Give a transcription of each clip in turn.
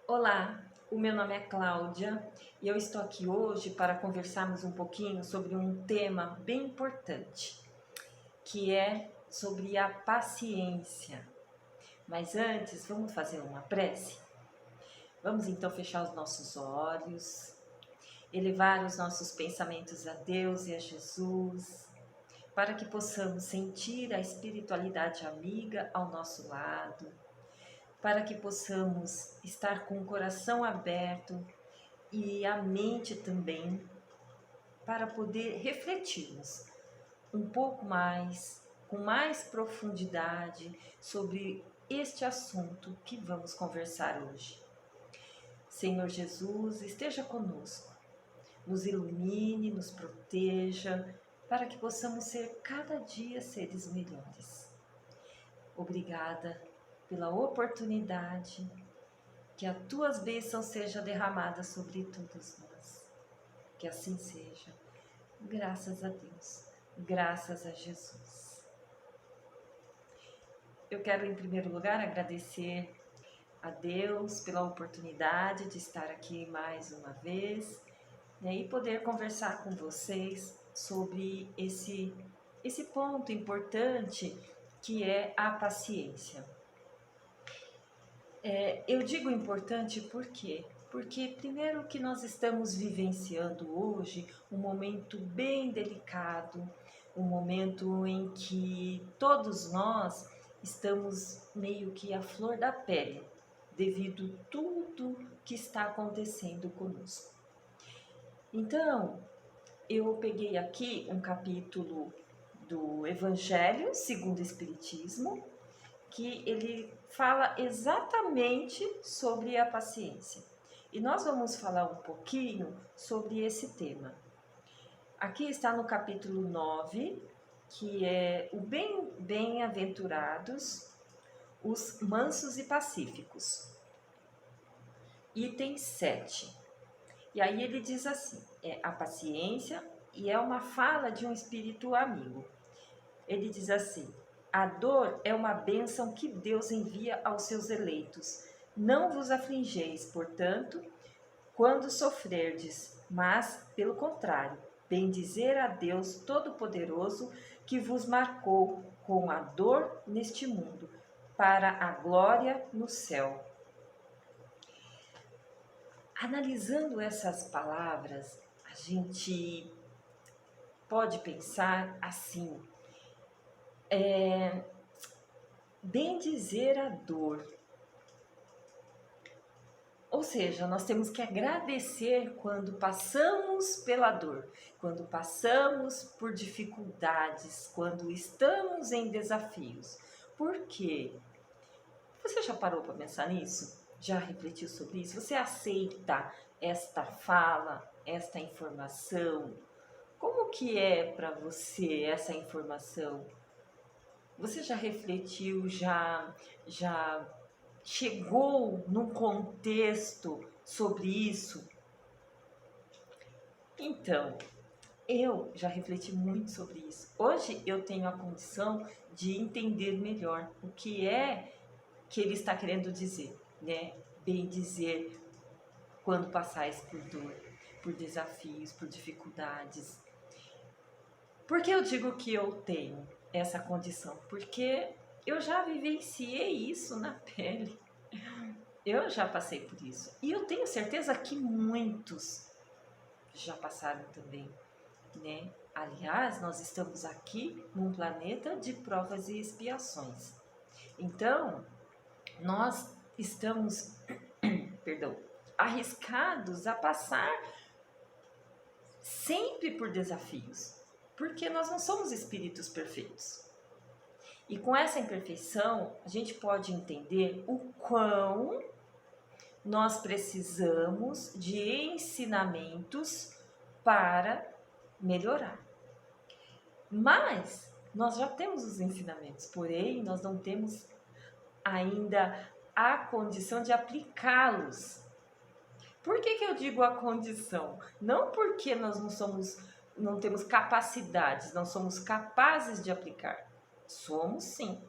Olá, o meu nome é Cláudia e eu estou aqui hoje para conversarmos um pouquinho sobre um tema bem importante, que é sobre a paciência. Mas antes, vamos fazer uma prece? Vamos então fechar os nossos olhos, elevar os nossos pensamentos a Deus e a Jesus, para que possamos sentir a espiritualidade amiga ao nosso lado, para que possamos estar com o coração aberto e a mente também, para poder refletirmos um pouco mais, com mais profundidade, sobre este assunto que vamos conversar hoje. Senhor Jesus, esteja conosco, nos ilumine, nos proteja, para que possamos ser cada dia seres melhores. Obrigada pela oportunidade, que as tuas bênçãos sejam derramadas sobre todos nós. Que assim seja. Graças a Deus. Graças a Jesus. Eu quero, em primeiro lugar, agradecer a Deus pela oportunidade de estar aqui mais uma vez, né, e poder conversar com vocês sobre esse ponto importante que é a paciência. Eu digo importante por quê? Porque primeiro que nós estamos vivenciando hoje um momento bem delicado, um momento em que todos nós estamos meio que à flor da pele, devido a tudo que está acontecendo conosco. Então, eu peguei aqui um capítulo do Evangelho segundo o Espiritismo, que ele fala exatamente sobre a paciência. E nós vamos falar um pouquinho sobre esse tema. Aqui está no capítulo 9, que é o bem-aventurados, os mansos e pacíficos. Item 7. E aí ele diz assim, a paciência, e é uma fala de um espírito amigo. Ele diz assim: a dor é uma bênção que Deus envia aos seus eleitos. Não vos afligeis, portanto, quando sofrerdes, mas, pelo contrário, bendizer a Deus Todo-Poderoso, que vos marcou com a dor neste mundo, para a glória no céu. Analisando essas palavras, a gente pode pensar assim: bendizer a dor. Ou seja, nós temos que agradecer quando passamos pela dor, quando passamos por dificuldades, quando estamos em desafios. Por quê? Você já parou para pensar nisso? Já refletiu sobre isso? Você aceita esta fala, esta informação? Como que é para você essa informação? Você já refletiu, já chegou num contexto sobre isso? Então, eu já refleti muito sobre isso. Hoje eu tenho a condição de entender melhor o que é que ele está querendo dizer, né? Bem dizer, quando passais por dor, por desafios, por dificuldades. Por que eu digo que eu tenho essa condição? Porque eu já vivenciei isso na pele. Eu já passei por isso. E eu tenho certeza que muitos já passaram também, né? Aliás, nós estamos aqui num planeta de provas e expiações. Então, nós estamos, perdão, arriscados a passar sempre por desafios, porque nós não somos espíritos perfeitos. E com essa imperfeição, a gente pode entender o quão nós precisamos de ensinamentos para melhorar. Mas nós já temos os ensinamentos, porém nós não temos ainda a condição de aplicá-los. Por que eu digo a condição? Não porque nós não temos capacidades, não somos capazes de aplicar. Somos sim.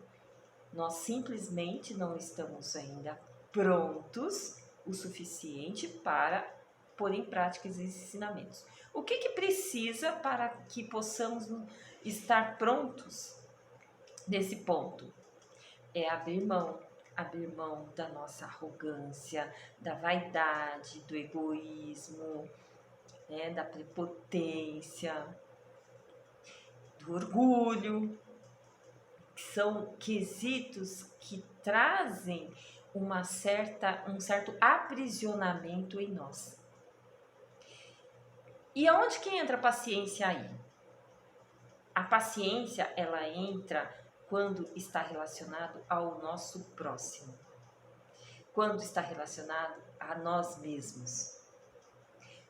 Nós simplesmente não estamos ainda prontos o suficiente para pôr em prática esses ensinamentos. O que precisa para que possamos estar prontos nesse ponto? É abrir mão da nossa arrogância, da vaidade, do egoísmo, né, da prepotência, do orgulho, que são quesitos que trazem um certo aprisionamento em nós. E aonde que entra a paciência aí? A paciência, ela entra quando está relacionado ao nosso próximo, quando está relacionado a nós mesmos.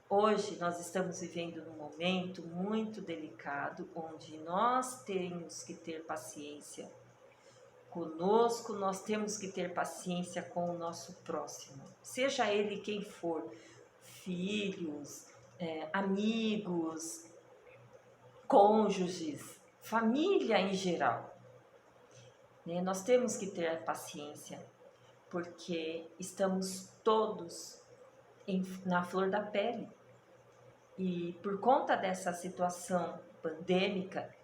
Hoje nós estamos vivendo num momento muito delicado, onde nós temos que ter paciência conosco, nós temos que ter paciência com o nosso próximo, seja ele quem for, filhos, amigos, cônjuges, família em geral. Né? Nós temos que ter paciência, porque estamos todos na flor da pele. E por conta dessa situação pandêmica,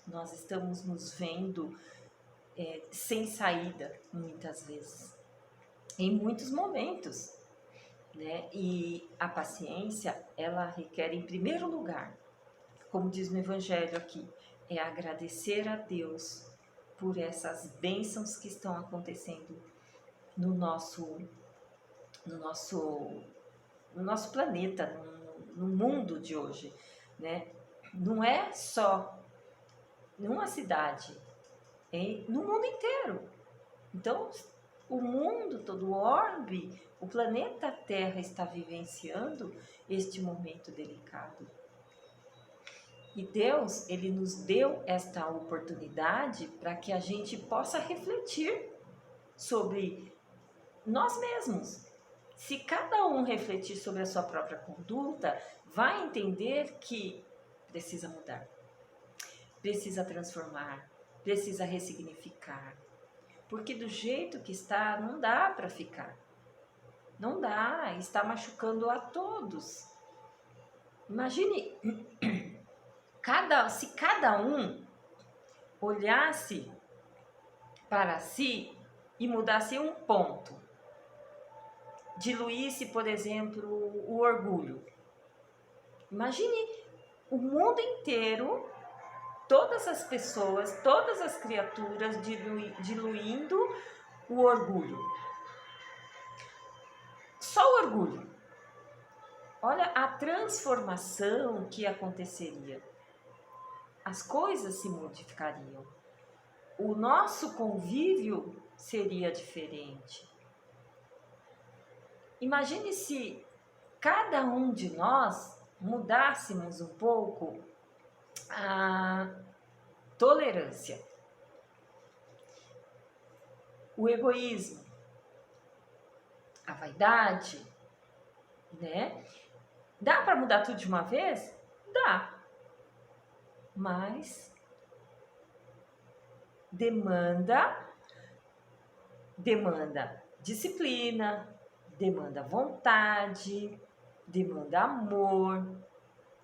nós estamos nos vendo sem saída, muitas vezes, em muitos momentos. Né? E a paciência, ela requer, em primeiro lugar, como diz no Evangelho aqui, é agradecer a Deus por essas bênçãos que estão acontecendo no nosso planeta, no mundo de hoje, né? Não é só numa cidade, é no mundo inteiro. Então, o mundo todo, o orbe, o planeta Terra está vivenciando este momento delicado. E Deus, Ele nos deu esta oportunidade para que a gente possa refletir sobre nós mesmos. Se cada um refletir sobre a sua própria conduta, vai entender que precisa mudar, precisa transformar, precisa ressignificar. Porque do jeito que está, não dá para ficar. Não dá, está machucando a todos. Imagine se cada um olhasse para si e mudasse um ponto, diluísse, por exemplo, o orgulho. Imagine o mundo inteiro, todas as pessoas, todas as criaturas diluindo o orgulho. Só o orgulho. Olha a transformação que aconteceria. As coisas se modificariam. O nosso convívio seria diferente. Imagine se cada um de nós mudássemos um pouco a tolerância, o egoísmo, a vaidade, né? Dá para mudar tudo de uma vez? Dá. Mas demanda disciplina, demanda vontade, demanda amor.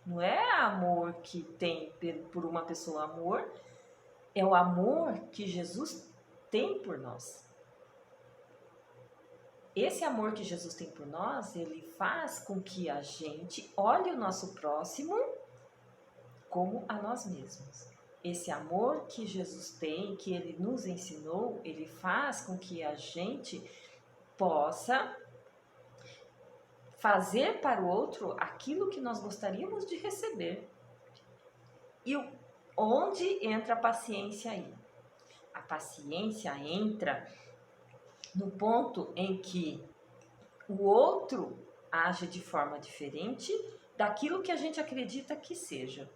Não é amor que tem por uma pessoa, amor é o amor que Jesus tem por nós. Esse amor que Jesus tem por nós, ele faz com que a gente olhe o nosso próximo como a nós mesmos. Esse amor que Jesus tem, que ele nos ensinou, ele faz com que a gente possa fazer para o outro aquilo que nós gostaríamos de receber. E onde entra a paciência aí? A paciência entra no ponto em que o outro age de forma diferente daquilo que a gente acredita que seja.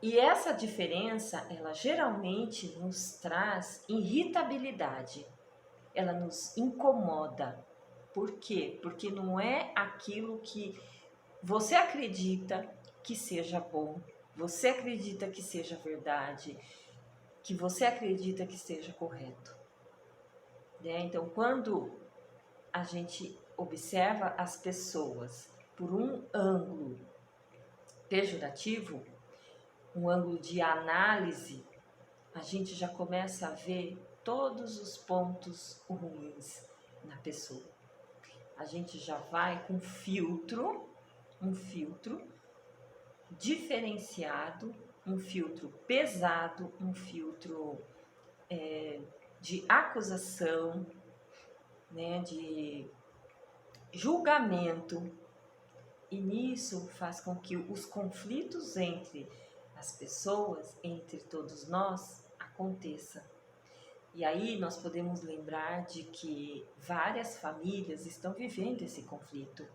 E essa diferença, ela geralmente nos traz irritabilidade, ela nos incomoda. Por quê? Porque não é aquilo que você acredita que seja bom, você acredita que seja verdade, que você acredita que seja correto. Né? Então, quando a gente observa as pessoas por um ângulo pejorativo, um ângulo de análise, a gente já começa a ver todos os pontos ruins na pessoa. A gente já vai com um filtro diferenciado, um filtro pesado, um filtro de acusação, né, de julgamento, e nisso faz com que os conflitos entre as pessoas, entre todos nós, aconteça. E aí nós podemos lembrar de que várias famílias estão vivendo esse conflito,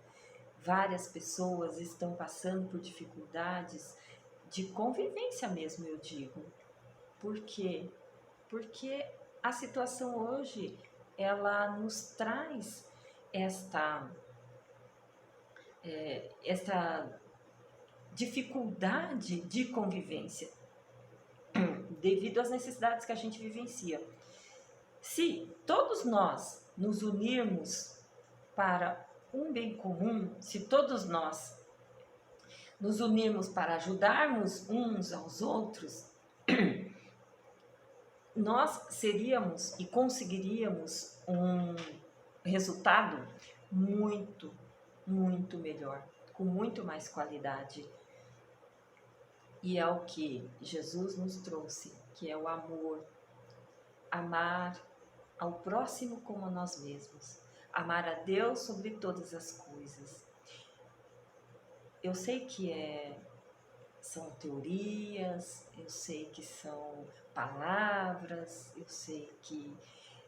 várias pessoas estão passando por dificuldades de convivência mesmo, eu digo. Por quê? Porque a situação hoje, ela nos traz esta dificuldade de convivência devido às necessidades que a gente vivencia. Se todos nós nos unirmos para um bem comum, se todos nós nos unirmos para ajudarmos uns aos outros, nós seríamos e conseguiríamos um resultado muito, muito melhor, com muito mais qualidade. E é o que Jesus nos trouxe, que é o amor. Amar ao próximo como a nós mesmos. Amar a Deus sobre todas as coisas. Eu sei que são teorias, eu sei que são palavras, eu sei que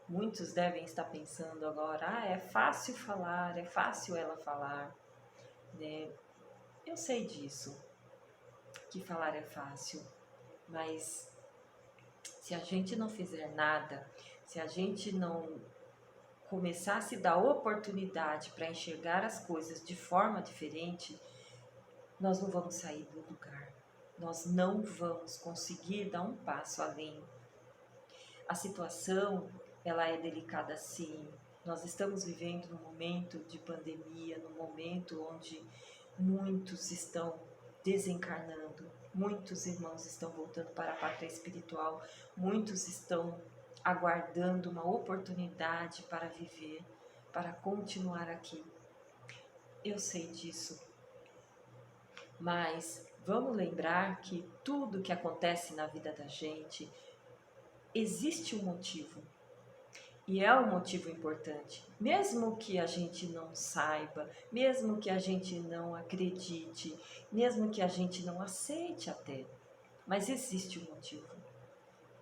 muitos devem estar pensando agora, é fácil falar, é fácil ela falar, né? Eu sei disso, que falar é fácil, mas se a gente não fizer nada, se a gente não começar a se dar oportunidade para enxergar as coisas de forma diferente, nós não vamos sair do lugar. Nós não vamos conseguir dar um passo além. A situação, ela é delicada sim. Nós estamos vivendo num momento de pandemia, num momento onde muitos estão desencarnando, muitos irmãos estão voltando para a pátria espiritual, muitos estão aguardando uma oportunidade para viver, para continuar aqui. Eu sei disso, mas vamos lembrar que tudo que acontece na vida da gente existe um motivo. E é um motivo importante, mesmo que a gente não saiba, mesmo que a gente não acredite, mesmo que a gente não aceite até, mas existe um motivo,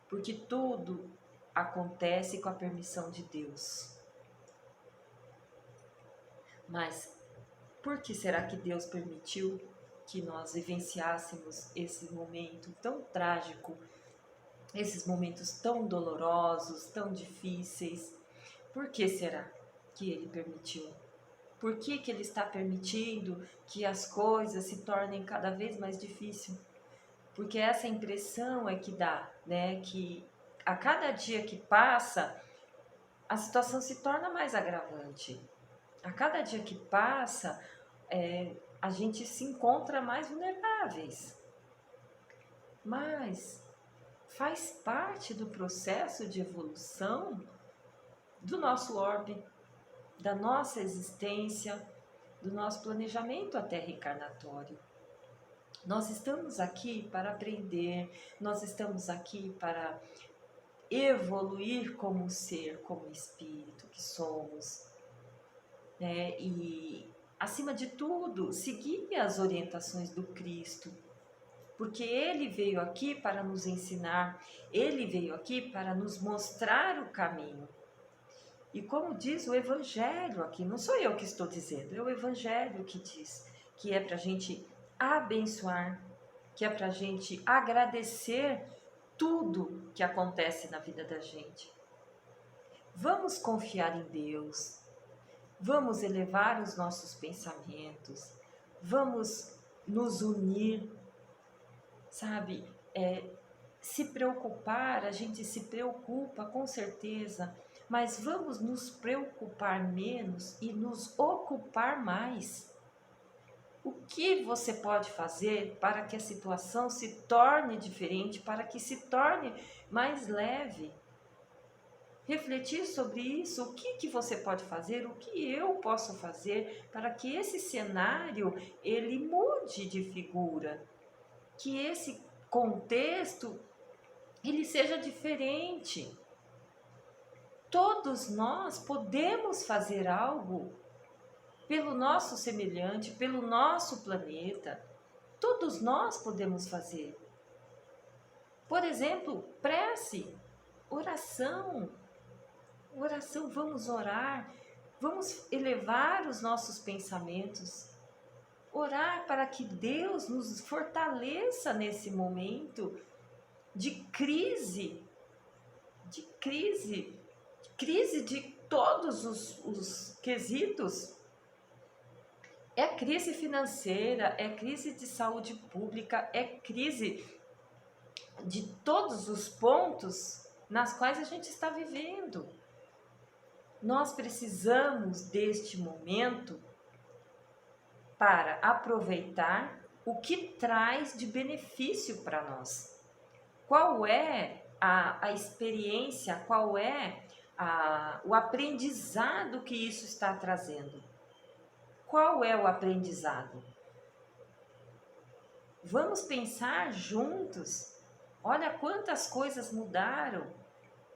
porque tudo acontece com a permissão de Deus. Mas por que será que Deus permitiu que nós vivenciássemos esse momento tão trágico, esses momentos tão dolorosos, tão difíceis? Por que será que Ele permitiu? Por que Ele está permitindo que as coisas se tornem cada vez mais difíceis? Porque essa impressão é que dá, né? Que a cada dia que passa, a situação se torna mais agravante. A cada dia que passa, a gente se encontra mais vulneráveis. Mas faz parte do processo de evolução do nosso orbe, da nossa existência, do nosso planejamento até reencarnatório. Nós estamos aqui para aprender, nós estamos aqui para evoluir como ser, como espírito que somos, né? E, acima de tudo, seguir as orientações do Cristo, porque Ele veio aqui para nos ensinar, Ele veio aqui para nos mostrar o caminho. E como diz o Evangelho aqui, não sou eu que estou dizendo, é o Evangelho que diz que é para a gente abençoar, que é para a gente agradecer tudo que acontece na vida da gente. Vamos confiar em Deus, vamos elevar os nossos pensamentos, vamos nos unir, sabe? Se preocupar, a gente se preocupa com certeza, mas vamos nos preocupar menos e nos ocupar mais. O que você pode fazer para que a situação se torne diferente, para que se torne mais leve? Refletir sobre isso, o que você pode fazer, o que eu posso fazer para que esse cenário ele mude de figura, que esse contexto ele seja diferente. Todos nós podemos fazer algo pelo nosso semelhante, pelo nosso planeta. Todos nós podemos fazer. Por exemplo, prece, oração. Oração, vamos orar, vamos elevar os nossos pensamentos. Orar para que Deus nos fortaleça nesse momento de crise de todos os quesitos. É crise financeira, é crise de saúde pública, é crise de todos os pontos nas quais a gente está vivendo. Nós precisamos deste momento para aproveitar o que traz de benefício para nós. Qual é a experiência, qual é o aprendizado que isso está trazendo? Qual é o aprendizado? Vamos pensar juntos. Olha quantas coisas mudaram.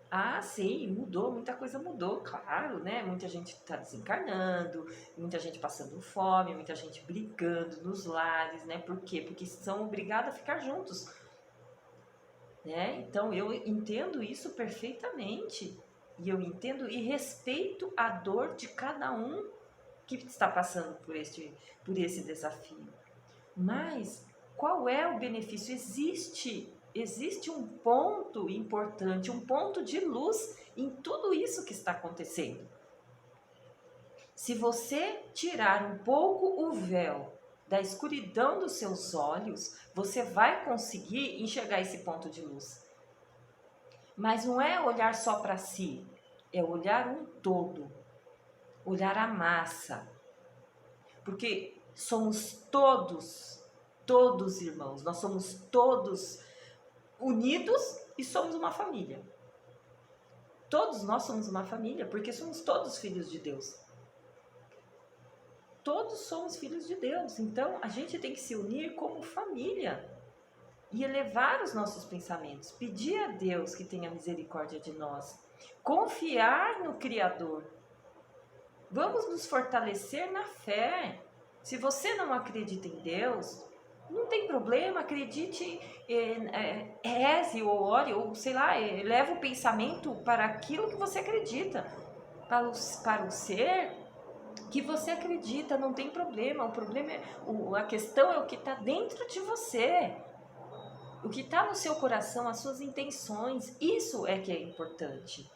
Ah, sim, mudou, muita coisa mudou, claro, né? Muita gente está desencarnando, muita gente passando fome, muita gente brigando nos lares, né? Por quê? Porque são obrigados a ficar juntos, né? Então eu entendo isso perfeitamente e eu entendo e respeito a dor de cada um que está passando por esse desafio. Mas qual é o benefício? Existe um ponto importante, um ponto de luz em tudo isso que está acontecendo. Se você tirar um pouco o véu da escuridão dos seus olhos, você vai conseguir enxergar esse ponto de luz. Mas não é olhar só para si, é olhar um todo, olhar a massa. Porque somos todos irmãos, nós somos todos unidos e somos uma família. Todos nós somos uma família, porque somos todos filhos de Deus. Todos somos filhos de Deus, então a gente tem que se unir como família e elevar os nossos pensamentos, pedir a Deus que tenha misericórdia de nós, confiar no Criador. Vamos nos fortalecer na fé. Se você não acredita em Deus, não tem problema, acredite, reze ou ore, ou sei lá, leva o pensamento para aquilo que você acredita, para o ser que você acredita, não tem problema. O problema a questão é o que está dentro de você, o que está no seu coração, as suas intenções, isso é que é importante.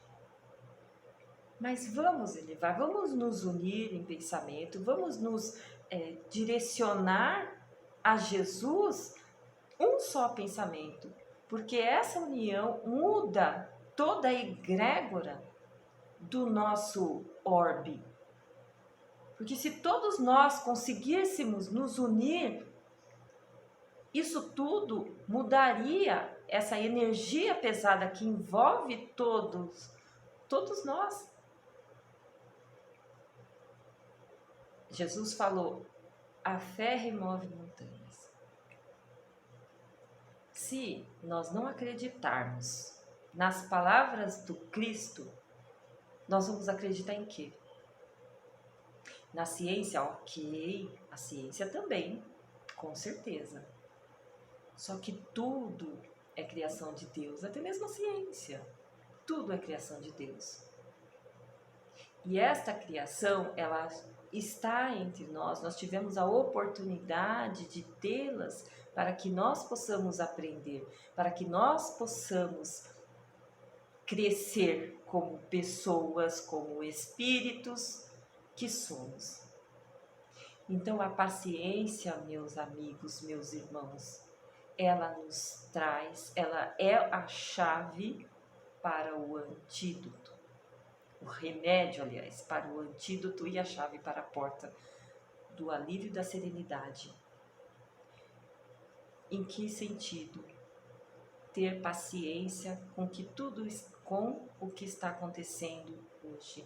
Mas vamos elevar, vamos nos unir em pensamento, vamos nos direcionar a Jesus um só pensamento, porque essa união muda toda a egrégora do nosso orbe. Porque se todos nós conseguíssemos nos unir, isso tudo mudaria, essa energia pesada que envolve todos nós. Jesus falou, a fé remove montanhas. Se nós não acreditarmos nas palavras do Cristo, nós vamos acreditar em quê? Na ciência, ok, a ciência também, com certeza. Só que tudo é criação de Deus, até mesmo a ciência. Tudo é criação de Deus. E esta criação, ela está entre nós tivemos a oportunidade de tê-las para que nós possamos aprender, para que nós possamos crescer como pessoas, como espíritos que somos. Então a paciência, meus amigos, meus irmãos, ela nos traz, ela é a chave para o antídoto. o remédio, aliás, para o antídoto e a chave para a porta do alívio da serenidade. Em que sentido? Ter paciência com o que está acontecendo hoje.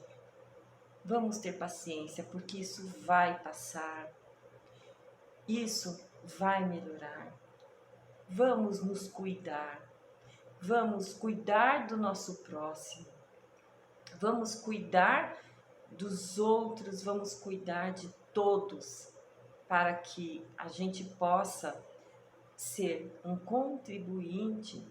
Vamos ter paciência, porque isso vai passar. Isso vai melhorar. Vamos nos cuidar. Vamos cuidar do nosso próximo. Vamos cuidar dos outros, vamos cuidar de todos, para que a gente possa ser um contribuinte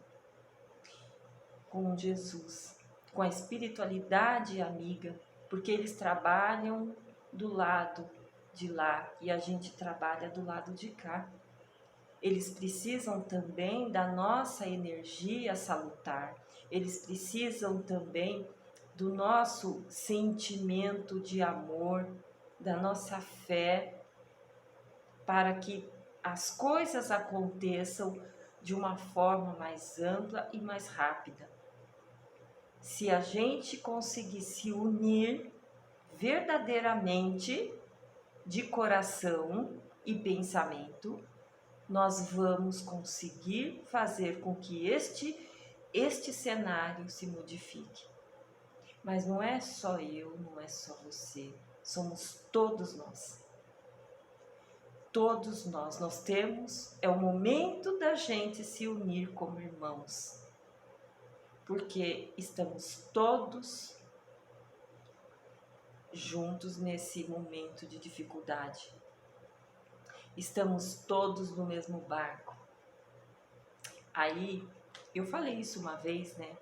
com Jesus, com a espiritualidade amiga, porque eles trabalham do lado de lá e a gente trabalha do lado de cá. Eles precisam também da nossa energia salutar, eles precisam também do nosso sentimento de amor, da nossa fé, para que as coisas aconteçam de uma forma mais ampla e mais rápida. Se a gente conseguir se unir verdadeiramente, de coração e pensamento, nós vamos conseguir fazer com que este cenário se modifique. Mas não é só eu, não é só você, somos todos nós. Todos nós temos, é o momento da gente se unir como irmãos, porque estamos todos juntos nesse momento de dificuldade. Estamos todos no mesmo barco. Aí, eu falei isso uma vez, né?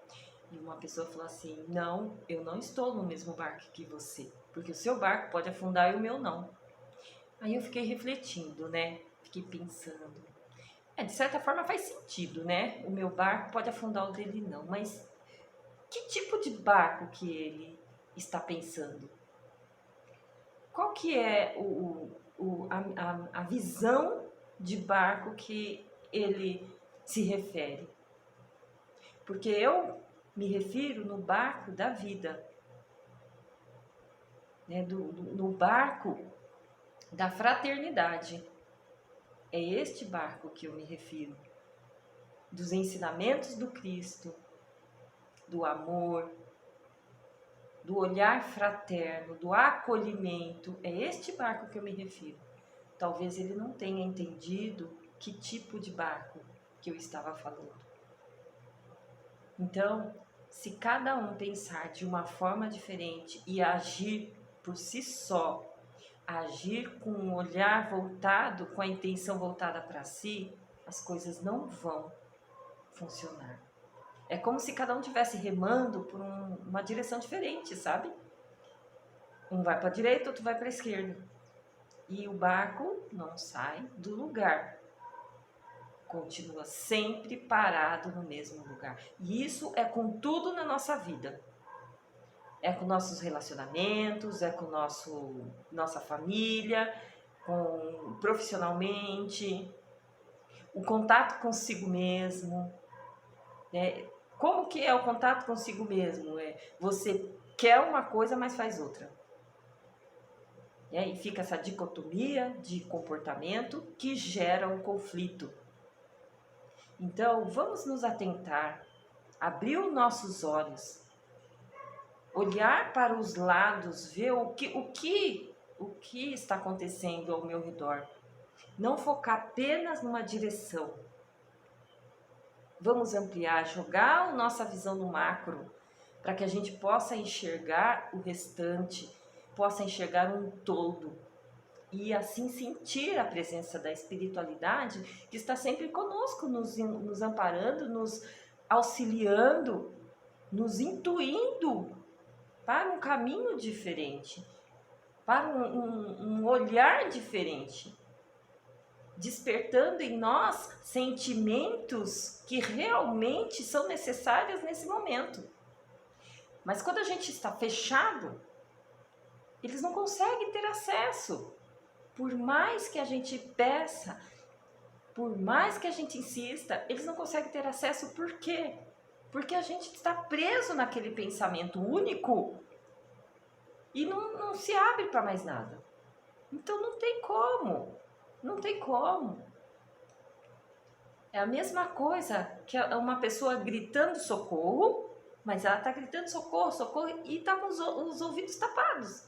E uma pessoa falou assim, não, eu não estou no mesmo barco que você, porque o seu barco pode afundar e o meu não. Aí eu fiquei refletindo, né? Fiquei pensando. De certa forma faz sentido, né? O meu barco pode afundar, o dele não. Mas que tipo de barco que ele está pensando? Qual que é a visão de barco que ele se refere? Porque eu me refiro no barco da vida, né? No barco da fraternidade. É este barco que eu me refiro, dos ensinamentos do Cristo, do amor, do olhar fraterno, do acolhimento. É este barco que eu me refiro. Talvez ele não tenha entendido que tipo de barco que eu estava falando. Então, se cada um pensar de uma forma diferente e agir por si só, agir com um olhar voltado, com a intenção voltada para si, as coisas não vão funcionar. É como se cada um estivesse remando por uma direção diferente, sabe? Um vai para a direita, outro vai para a esquerda. E o barco não sai do lugar. Continua sempre parado no mesmo lugar. E isso é com tudo na nossa vida. É com nossos relacionamentos, é com nossa família, profissionalmente, o contato consigo mesmo, né? Como que é o contato consigo mesmo? Você quer uma coisa, mas faz outra. E fica essa dicotomia de comportamento que gera um conflito. Então, vamos nos atentar, abrir os nossos olhos, olhar para os lados, ver o que está acontecendo ao meu redor. Não focar apenas numa direção. Vamos ampliar, jogar a nossa visão no macro, para que a gente possa enxergar o restante, possa enxergar um todo. E assim sentir a presença da espiritualidade que está sempre conosco, nos amparando, nos auxiliando, nos intuindo para um caminho diferente, para um olhar diferente, despertando em nós sentimentos que realmente são necessários nesse momento. Mas quando a gente está fechado, eles não conseguem ter acesso. Por mais que a gente peça, por mais que a gente insista, eles não conseguem ter acesso. Por quê? Porque a gente está preso naquele pensamento único e não se abre para mais nada. Então não tem como, não tem como. É a mesma coisa que uma pessoa gritando socorro, mas ela está gritando socorro, socorro, e está com os ouvidos tapados.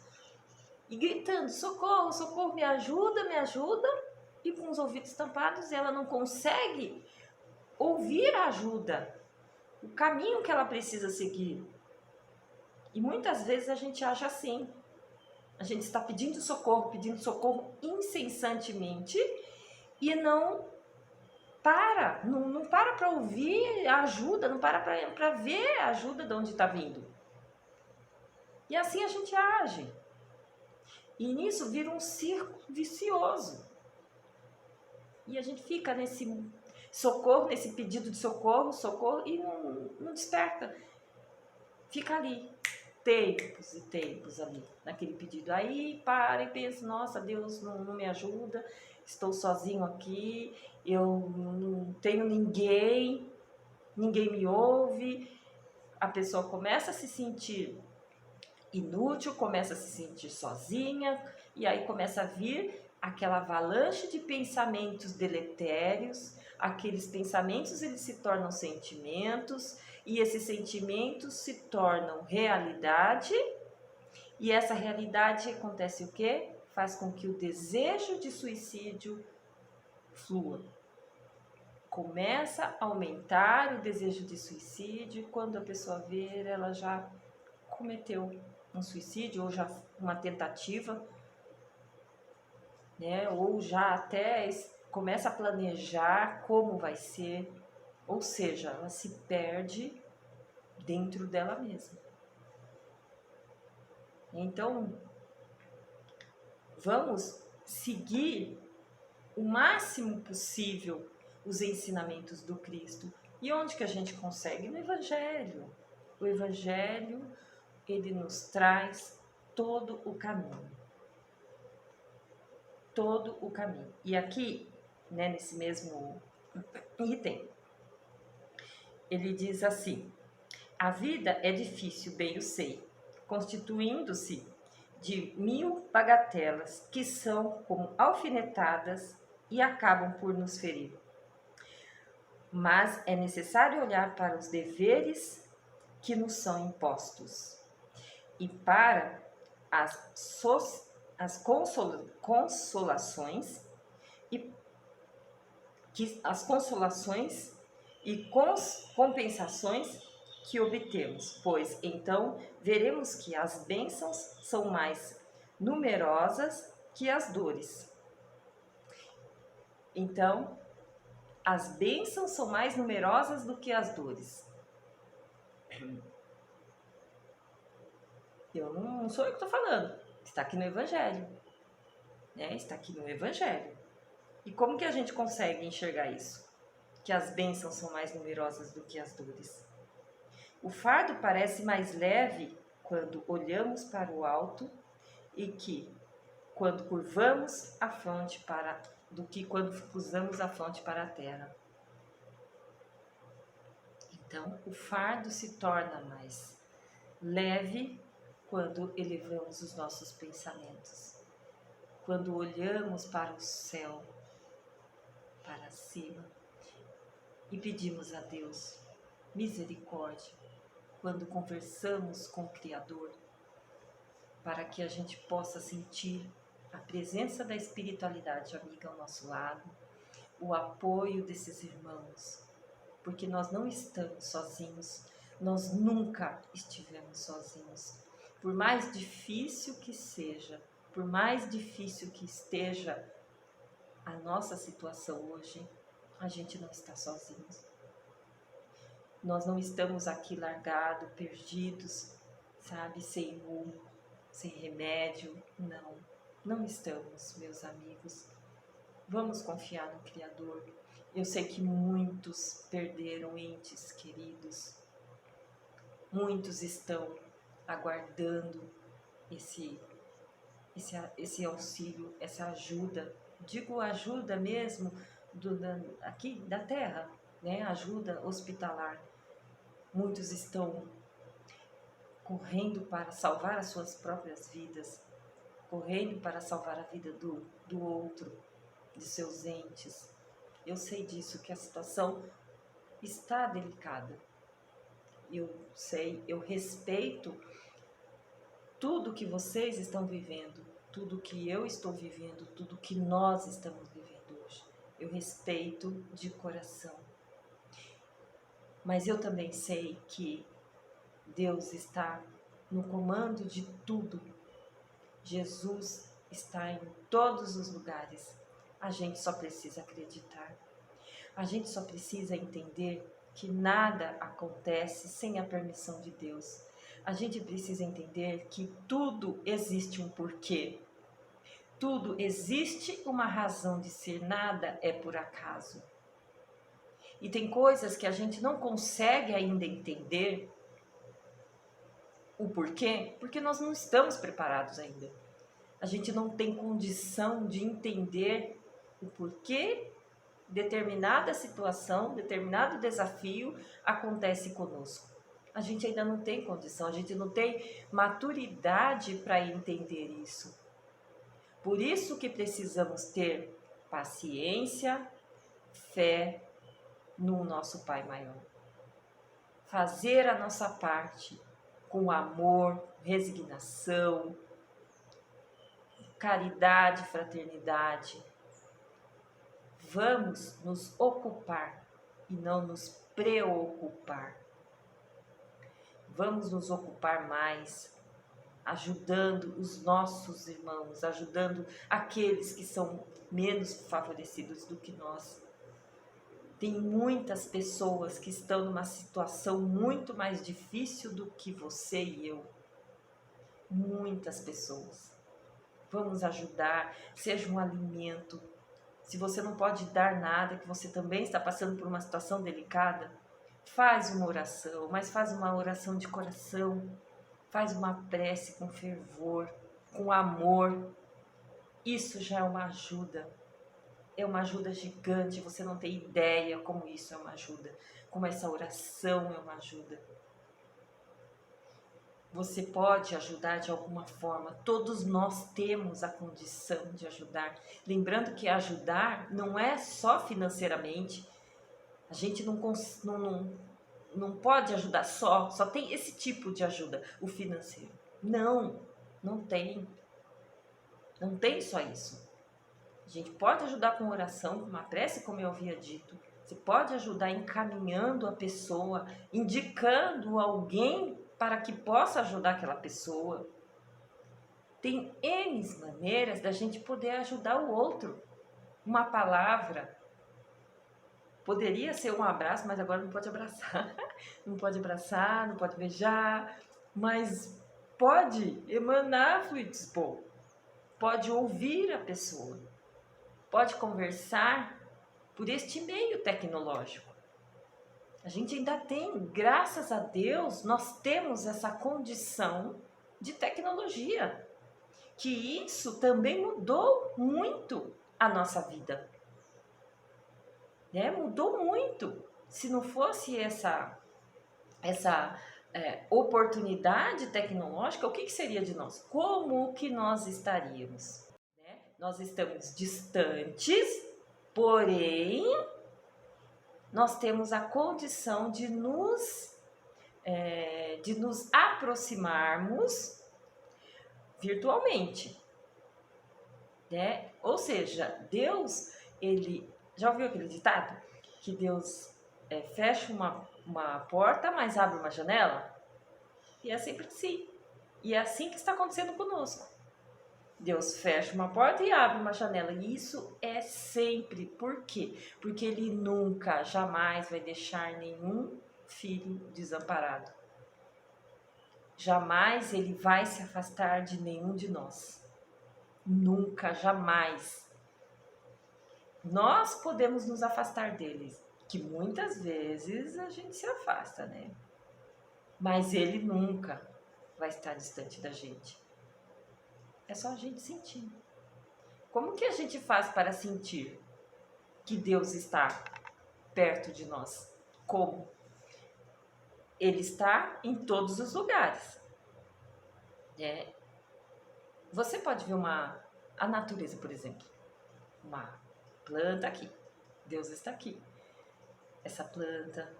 E gritando socorro, socorro, me ajuda, e com os ouvidos tampados ela não consegue ouvir a ajuda, o caminho que ela precisa seguir. E muitas vezes a gente age assim. A gente está pedindo socorro incessantemente e não para ouvir a ajuda, não para ver a ajuda de onde está vindo. E assim a gente age. E nisso vira um círculo vicioso. E a gente fica nesse socorro, nesse pedido de socorro, e não desperta. Fica ali, tempos e tempos ali, naquele pedido. Aí para e pensa, nossa, Deus não me ajuda, estou sozinho aqui, eu não tenho ninguém me ouve. A pessoa começa a se sentir inútil, começa a se sentir sozinha, e aí começa a vir aquela avalanche de pensamentos deletérios. Aqueles pensamentos eles se tornam sentimentos, e esses sentimentos se tornam realidade, e essa realidade acontece o quê? Faz com que o desejo de suicídio flua. Começa a aumentar o desejo de suicídio, quando a pessoa vê, ela já cometeu um suicídio, ou já uma tentativa, né? Ou já até começa a planejar como vai ser, ou seja, ela se perde dentro dela mesma. Então, vamos seguir o máximo possível os ensinamentos do Cristo. E onde que a gente consegue? No Evangelho. O Evangelho, ele nos traz todo o caminho. Todo o caminho. E aqui, né, nesse mesmo item, ele diz assim: a vida é difícil, bem eu sei, constituindo-se de 1000 bagatelas que são como alfinetadas e acabam por nos ferir. Mas é necessário olhar para os deveres que nos são impostos e para as consolações e compensações que obtemos, pois então veremos que as bênçãos são mais numerosas que as dores. Então, as bênçãos são mais numerosas do que as dores. Eu não sou eu que estou falando, está aqui no Evangelho, né? Está aqui no Evangelho. E como que a gente consegue enxergar isso? Que as bênçãos são mais numerosas do que as dores. O fardo parece mais leve quando olhamos para o alto e que quando curvamos a fronte do que quando cruzamos a fronte para a terra. Então, o fardo se torna mais leve quando elevamos os nossos pensamentos, quando olhamos para o céu, para cima, e pedimos a Deus misericórdia, quando conversamos com o Criador, para que a gente possa sentir a presença da espiritualidade amiga ao nosso lado, o apoio desses irmãos, porque nós não estamos sozinhos, nós nunca estivemos sozinhos. Por mais difícil que seja, por mais difícil que esteja a nossa situação hoje, a gente não está sozinhos. Nós não estamos aqui largados, perdidos, sabe, sem rumo, sem remédio. Não estamos, meus amigos. Vamos confiar no Criador. Eu sei que muitos perderam entes queridos. Muitos estão aguardando esse auxílio, essa ajuda. Digo ajuda mesmo aqui da terra, né? Ajuda hospitalar. Muitos estão correndo para salvar as suas próprias vidas, correndo para salvar a vida do outro, de seus entes. Eu sei disso, que a situação está delicada. Eu sei, eu respeito tudo que vocês estão vivendo, tudo que eu estou vivendo, tudo que nós estamos vivendo hoje. Eu respeito de coração. Mas eu também sei que Deus está no comando de tudo. Jesus está em todos os lugares. A gente só precisa acreditar. A gente só precisa entender que nada acontece sem a permissão de Deus. A gente precisa entender que tudo existe um porquê. Tudo existe uma razão de ser, nada é por acaso. E tem coisas que a gente não consegue ainda entender o porquê, porque nós não estamos preparados ainda. A gente não tem condição de entender o porquê determinada situação, determinado desafio acontece conosco. A gente ainda não tem condição, a gente não tem maturidade para entender isso. Por isso que precisamos ter paciência, fé no nosso Pai Maior. Fazer a nossa parte com amor, resignação, caridade, fraternidade. Vamos nos ocupar e não nos preocupar. Vamos nos ocupar mais, ajudando os nossos irmãos, ajudando aqueles que são menos favorecidos do que nós. Tem muitas pessoas que estão numa situação muito mais difícil do que você e eu. Muitas pessoas. Vamos ajudar, seja um alimento. Se você não pode dar nada, que você também está passando por uma situação delicada, faz uma oração, mas faz uma oração de coração. Faz uma prece com fervor, com amor. Isso já é uma ajuda. É uma ajuda gigante, você não tem ideia como isso é uma ajuda. Como essa oração é uma ajuda. Você pode ajudar de alguma forma. Todos nós temos a condição de ajudar. Lembrando que ajudar não é só financeiramente. A gente não pode ajudar só tem esse tipo de ajuda, o financeiro. Não tem. Não tem só isso. A gente pode ajudar com oração, com uma prece, como eu havia dito. Você pode ajudar encaminhando a pessoa, indicando alguém para que possa ajudar aquela pessoa. Tem N maneiras da gente poder ajudar o outro. Uma palavra. Poderia ser um abraço, mas agora não pode abraçar. Não pode abraçar, não pode beijar, mas pode emanar fluidos bons. Pode ouvir a pessoa. Pode conversar por este meio tecnológico. A gente ainda tem, graças a Deus, nós temos essa condição de tecnologia, que isso também mudou muito a nossa vida. Mudou muito. Se não fosse essa oportunidade tecnológica, o que seria de nós? Como que nós estaríamos? Nós estamos distantes, porém, nós temos a condição de nos aproximarmos virtualmente. Ou seja, Deus, ele... Já ouviu aquele ditado? Que Deus fecha uma porta, mas abre uma janela? E é sempre assim. E é assim que está acontecendo conosco. Deus fecha uma porta e abre uma janela. E isso é sempre. Por quê? Porque Ele nunca, jamais vai deixar nenhum filho desamparado. Jamais Ele vai se afastar de nenhum de nós. Nunca, jamais. Nós podemos nos afastar deles, que muitas vezes a gente se afasta, né? Mas Ele nunca vai estar distante da gente. É só a gente sentir. Como que a gente faz para sentir que Deus está perto de nós? Como? Ele está em todos os lugares. É, você pode ver a natureza, por exemplo, uma planta aqui, Deus está aqui, essa planta,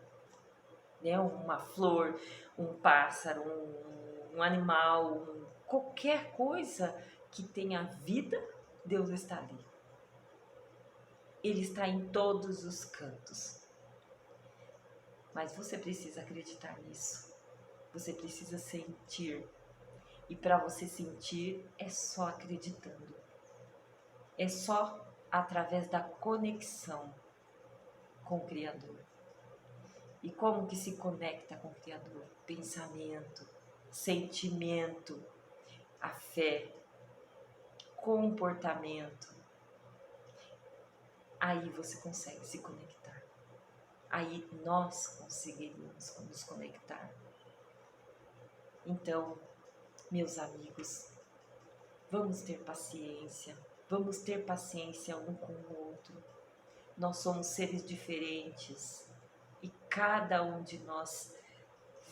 né, uma flor, um pássaro, um animal, qualquer coisa que tenha vida, Deus está ali. Ele está em todos os cantos. Mas você precisa acreditar nisso. Você precisa sentir. E para você sentir, é só acreditando. É só através da conexão com o Criador. E como que se conecta com o Criador? Pensamento, sentimento, a fé, comportamento. Aí você consegue se conectar. Aí nós conseguiríamos nos conectar. Então, meus amigos, vamos ter paciência um com o outro. Nós somos seres diferentes e cada um de nós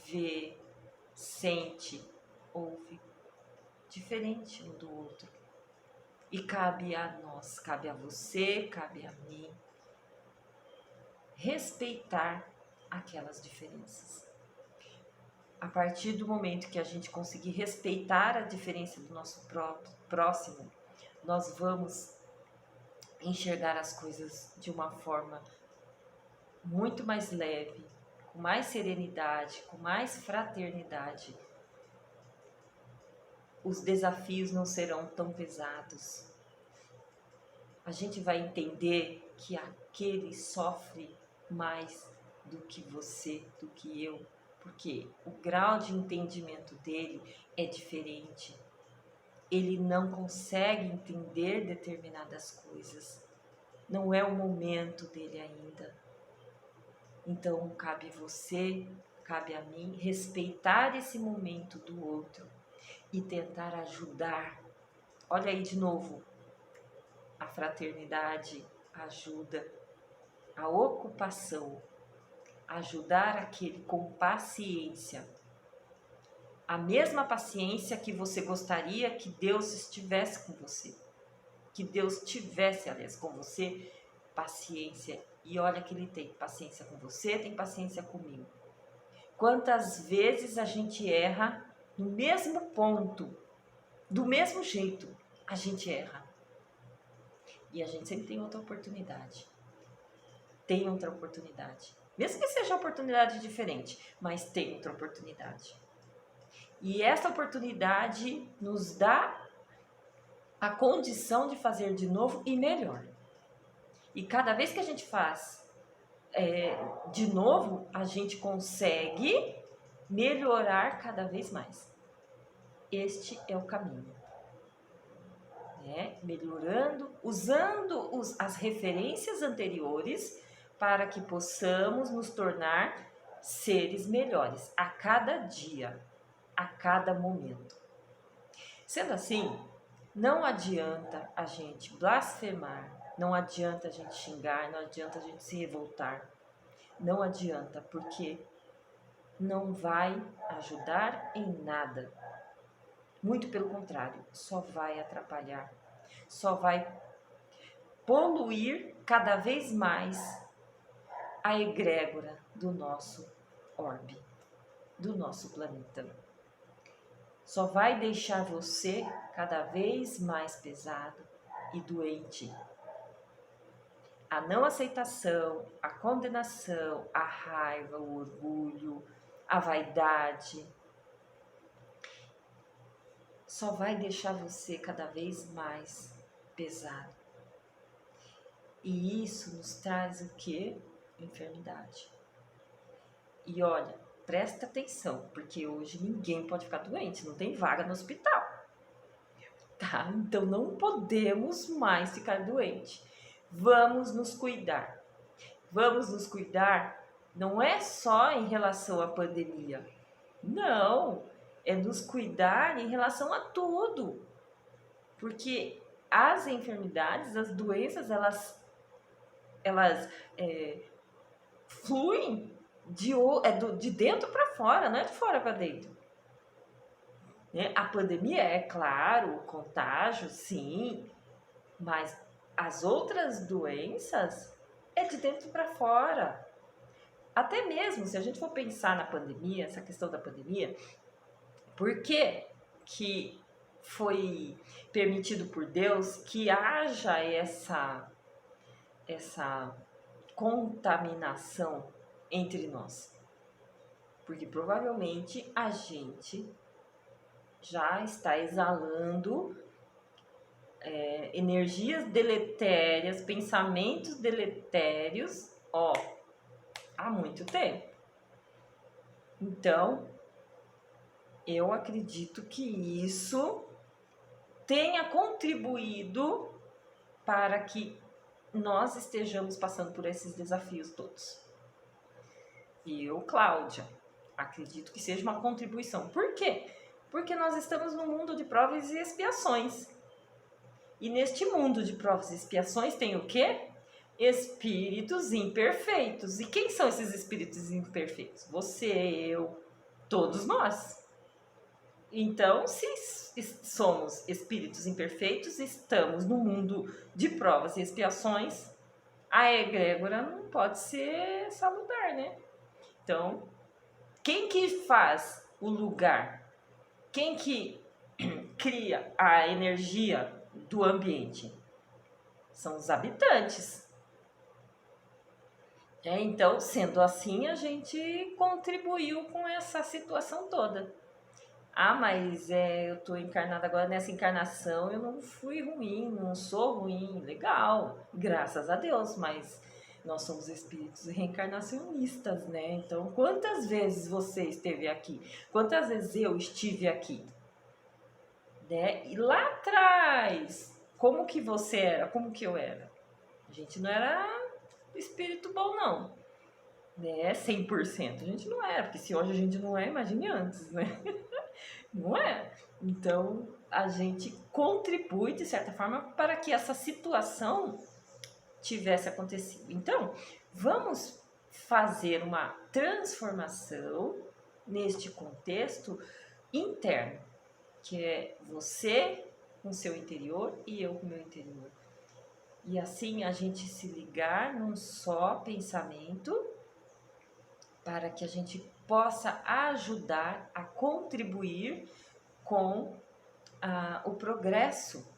vê, sente, ouve diferente um do outro. E cabe a nós, cabe a você, cabe a mim, respeitar aquelas diferenças. A partir do momento que a gente conseguir respeitar a diferença do nosso próximo, nós vamos enxergar as coisas de uma forma muito mais leve, com mais serenidade, com mais fraternidade. Os desafios não serão tão pesados. A gente vai entender que aquele sofre mais do que você, do que eu, porque o grau de entendimento dele é diferente. Ele não consegue entender determinadas coisas. Não é o momento dele ainda. Então, cabe a você, cabe a mim, respeitar esse momento do outro e tentar ajudar. Olha aí de novo, a fraternidade, a ajuda, a ocupação, ajudar aquele com paciência. A mesma paciência que você gostaria que Deus estivesse com você. Que Deus tivesse, aliás, com você, paciência. E olha que Ele tem paciência com você, tem paciência comigo. Quantas vezes a gente erra no mesmo ponto, do mesmo jeito, a gente erra. E a gente sempre tem outra oportunidade. Tem outra oportunidade. Mesmo que seja uma oportunidade diferente, mas tem outra oportunidade. E essa oportunidade nos dá a condição de fazer de novo e melhor. E cada vez que a gente faz de novo, a gente consegue melhorar cada vez mais. Este é o caminho. Melhorando, usando as referências anteriores para que possamos nos tornar seres melhores a cada dia, a cada momento. Sendo assim, não adianta a gente blasfemar, não adianta a gente xingar, não adianta a gente se revoltar, não adianta, porque não vai ajudar em nada. Muito pelo contrário, só vai atrapalhar, só vai poluir cada vez mais a egrégora do nosso orbe, do nosso planeta. Só vai deixar você cada vez mais pesado e doente. A não aceitação, a condenação, a raiva, o orgulho, a vaidade, só vai deixar você cada vez mais pesado. E isso nos traz o quê? Enfermidade. E olha, presta atenção, porque hoje ninguém pode ficar doente, não tem vaga no hospital. Tá? Então não podemos mais ficar doente. Vamos nos cuidar. Vamos nos cuidar não é só em relação à pandemia. Não, é nos cuidar em relação a tudo. Porque as enfermidades, as doenças, elas fluem de dentro para fora, não é de fora para dentro. né? A pandemia é claro, o contágio, sim, mas as outras doenças é de dentro para fora. Até mesmo se a gente for pensar na pandemia, essa questão da pandemia, por que foi permitido por Deus que haja essa contaminação entre nós? Porque provavelmente a gente já está exalando energias deletérias, pensamentos deletérios, ó, há muito tempo. Então, eu acredito que isso tenha contribuído para que nós estejamos passando por esses desafios todos. E eu, Cláudia, acredito que seja uma contribuição. Por quê? Porque nós estamos num mundo de provas e expiações. E neste mundo de provas e expiações tem o quê? Espíritos imperfeitos. E quem são esses espíritos imperfeitos? Você, eu, todos nós. Então, se somos espíritos imperfeitos, estamos no mundo de provas e expiações, a egrégora não pode ser salutar, né? Então, quem que faz o lugar? Quem que cria a energia do ambiente? São os habitantes. Então, sendo assim, a gente contribuiu com essa situação toda. Ah, mas eu tô encarnada agora, nessa encarnação eu não fui ruim, não sou ruim, legal, graças a Deus, mas nós somos espíritos reencarnacionistas, né? Então, quantas vezes você esteve aqui? Quantas vezes eu estive aqui? Né? E lá atrás, como que você era? Como que eu era? A gente não era espírito bom, não. Né? 100%. A gente não era, porque se hoje a gente não é, imagine antes, né? Não é? Então, a gente contribui, de certa forma, para que essa situação tivesse acontecido. Então, vamos fazer uma transformação neste contexto interno, que é você com seu interior e eu com meu interior. E assim a gente se ligar num só pensamento para que a gente possa ajudar a contribuir com o progresso,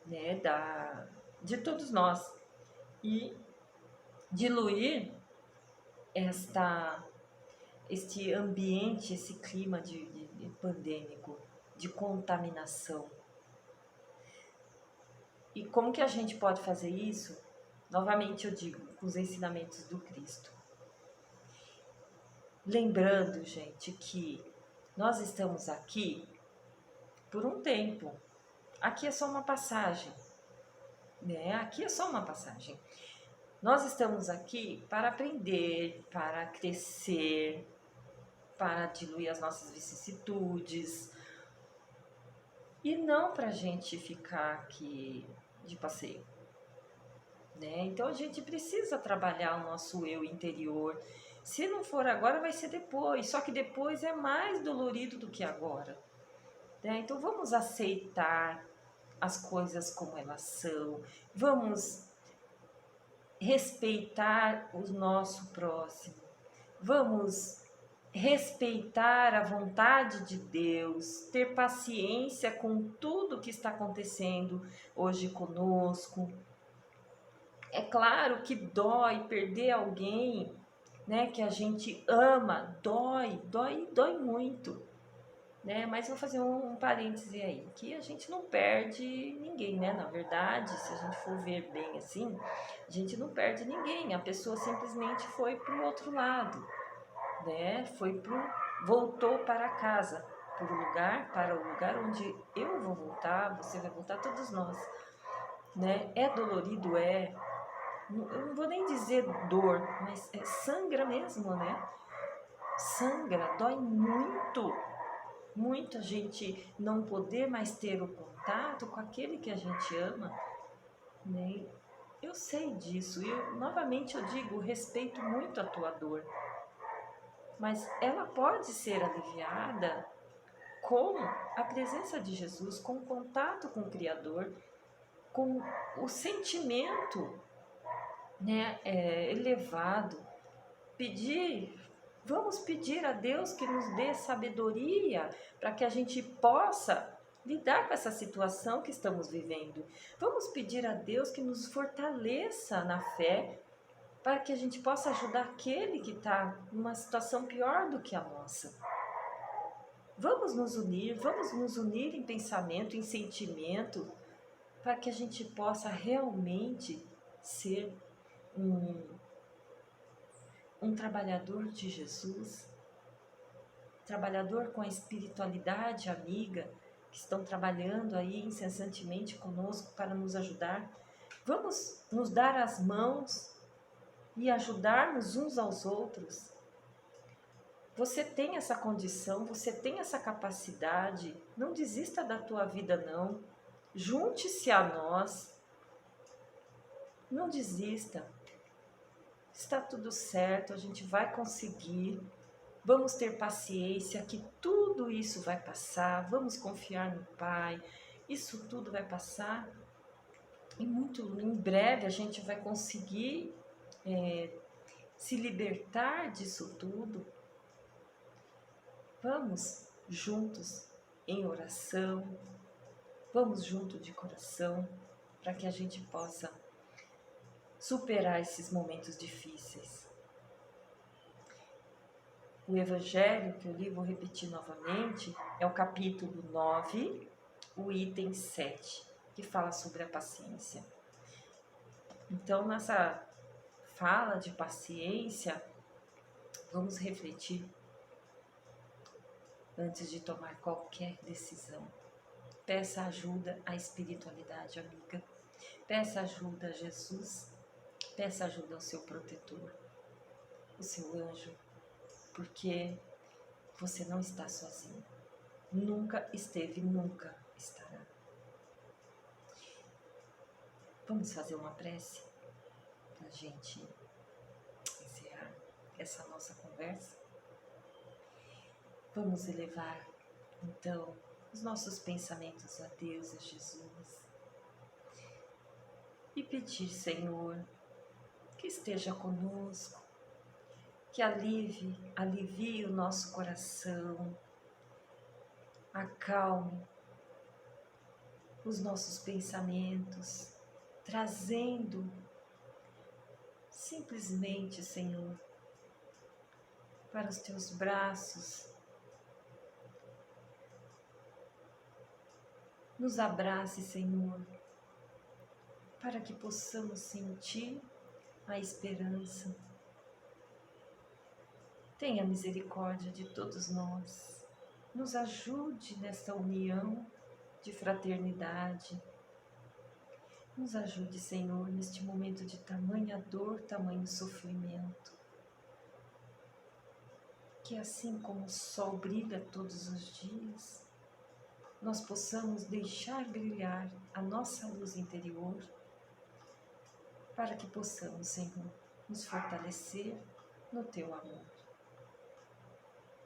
né, de todos nós e diluir este ambiente, esse clima de pandêmico, de contaminação. E como que a gente pode fazer isso? Novamente eu digo, com os ensinamentos do Cristo. Lembrando, gente, que nós estamos aqui por um tempo. Aqui é só uma passagem, né? Aqui é só uma passagem. Nós estamos aqui para aprender, para crescer, para diluir as nossas vicissitudes e não para a gente ficar aqui de passeio, né? Então a gente precisa trabalhar o nosso eu interior. Se não for agora, vai ser depois. Só que depois é mais dolorido do que agora, né? Então vamos aceitar as coisas como elas são. Vamos respeitar o nosso próximo. Vamos respeitar a vontade de Deus, ter paciência com tudo que está acontecendo hoje conosco. É claro que dói perder alguém, né, que a gente ama, dói muito, né? Mas vou fazer um parêntese aí, que a gente não perde ninguém, né? Na verdade, se a gente for ver bem assim, a gente não perde ninguém, a pessoa simplesmente foi para o outro lado, né? Voltou para casa, para o lugar onde eu vou voltar, você vai voltar, todos nós, né? É dolorido, eu não vou nem dizer dor, mas sangra mesmo, né? Sangra, dói muito, muito a gente não poder mais ter o contato com aquele que a gente ama, né? Eu sei disso e novamente eu digo, respeito muito a tua dor, mas ela pode ser aliviada com a presença de Jesus, com o contato com o Criador, com o sentimento, né, elevado. Vamos pedir a Deus que nos dê sabedoria para que a gente possa lidar com essa situação que estamos vivendo. Vamos pedir a Deus que nos fortaleça na fé para que a gente possa ajudar aquele que está numa situação pior do que a nossa. Vamos nos unir em pensamento, em sentimento, para que a gente possa realmente ser um trabalhador de Jesus, trabalhador com a espiritualidade amiga, que estão trabalhando aí incessantemente conosco para nos ajudar. Vamos nos dar as mãos e ajudarmos uns aos outros. Você tem essa condição, você tem essa capacidade, não desista da tua vida não. Junte-se a nós, não desista. Está tudo certo, a gente vai conseguir. Vamos ter paciência que tudo isso vai passar. Vamos confiar no Pai. Isso tudo vai passar. E muito em breve a gente vai conseguir se libertar disso tudo. Vamos juntos em oração. Vamos junto de coração para que a gente possa superar esses momentos difíceis. O Evangelho que eu li, vou repetir novamente, é o capítulo 9, o item 7, que fala sobre a paciência. Então, nessa fala de paciência, vamos refletir antes de tomar qualquer decisão. Peça ajuda à espiritualidade amiga, peça ajuda a Jesus, peça ajuda ao seu protetor, o seu anjo, porque você não está sozinho. Nunca esteve, nunca estará. Vamos fazer uma prece para a gente encerrar essa nossa conversa? Vamos elevar, então, os nossos pensamentos a Deus, a Jesus, e pedir, Senhor, que esteja conosco, que alivie o nosso coração, acalme os nossos pensamentos, trazendo simplesmente, Senhor, para os teus braços. Nos abrace, Senhor, para que possamos sentir a esperança. Tenha misericórdia de todos nós. Nos ajude nessa união de fraternidade. Nos ajude, Senhor, neste momento de tamanha dor, tamanho sofrimento. Que assim como o sol brilha todos os dias, nós possamos deixar brilhar a nossa luz interior, para que possamos, Senhor, nos fortalecer no Teu amor.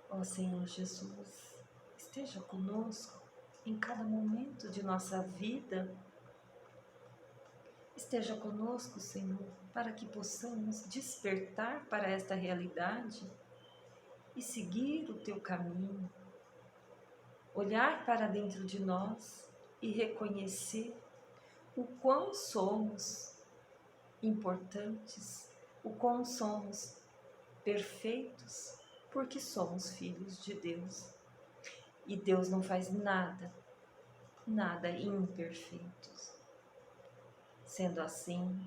Ó Senhor Jesus, esteja conosco em cada momento de nossa vida. Esteja conosco, Senhor, para que possamos despertar para esta realidade e seguir o Teu caminho. Olhar para dentro de nós e reconhecer o quão somos importantes, o quão somos perfeitos, porque somos filhos de Deus. E Deus não faz nada imperfeito. Sendo assim,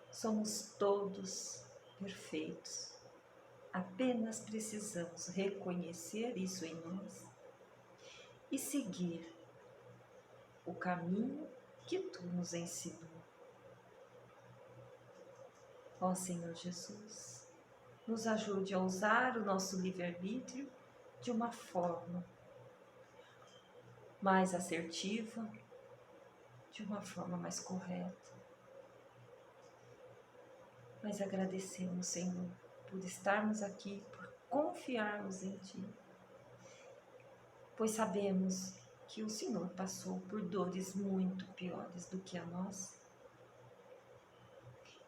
somos todos perfeitos. Apenas precisamos reconhecer isso em nós e seguir o caminho que Tu nos ensinou. Ó Senhor Jesus, nos ajude a usar o nosso livre-arbítrio de uma forma mais assertiva, de uma forma mais correta. Mas agradecemos, Senhor, por estarmos aqui, por confiarmos em Ti. pois sabemos que o Senhor passou por dores muito piores do que a nós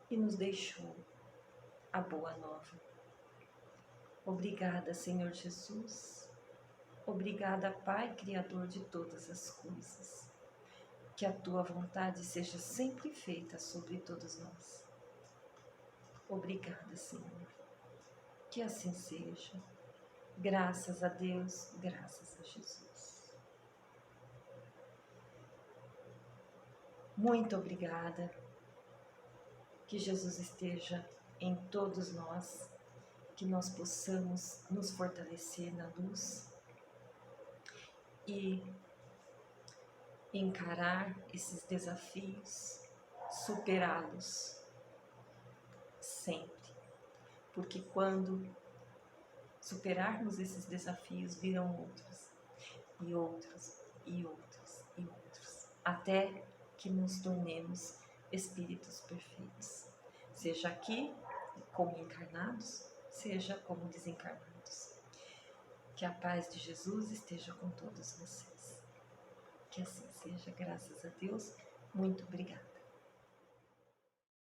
e nos deixou a boa nova. Obrigada, Senhor Jesus. Obrigada, Pai, Criador de todas as coisas. Que a Tua vontade seja sempre feita sobre todos nós. Obrigada, Senhor. Que assim seja. Graças a Deus, graças a Jesus. Muito obrigada. Que Jesus esteja em todos nós, que nós possamos nos fortalecer na luz e encarar esses desafios, superá-los sempre. Porque quando superarmos esses desafios, virão outros, e outros, e outros, e outros, até que nos tornemos espíritos perfeitos, seja aqui como encarnados, seja como desencarnados. Que a paz de Jesus esteja com todos vocês. Que assim seja, graças a Deus. Muito obrigada.